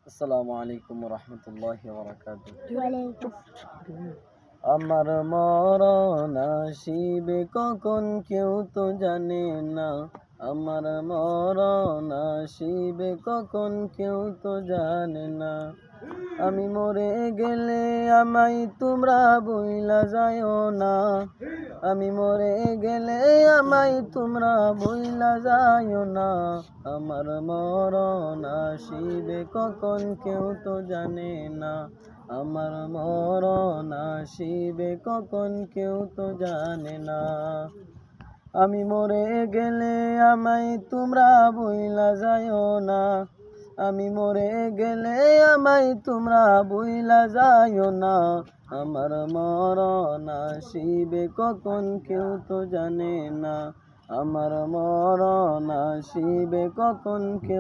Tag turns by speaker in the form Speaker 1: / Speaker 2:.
Speaker 1: আসসালামু আলাইকুম রহমতুল্লাহি ওয়া বারাকাতুহু। আমার মরণ আসিবে কখন কেউ তো জানে না, আমার মরণ আসিবে কখন কেউ তো জানে না। আমি মরে গেলে আমায় তোমরা বইলা যাইও না, আমি মরে গেলে আমায় তোমরা বইলা যাইও না। আমার মরণ আসিবে কখন কেউ তো জানে না, আমার মরণ আসিবে কখন কেউ তো জানে না। আমি মরে গেলে আমায় তোমরা বইলা যাইও না, আমি মরে গেলে আমায় তোমরা বইলা যাইও না। আমার মরণ আসিবে কখন কেউ তো জানে না, আমার মরণ আসিবে কখন কেউ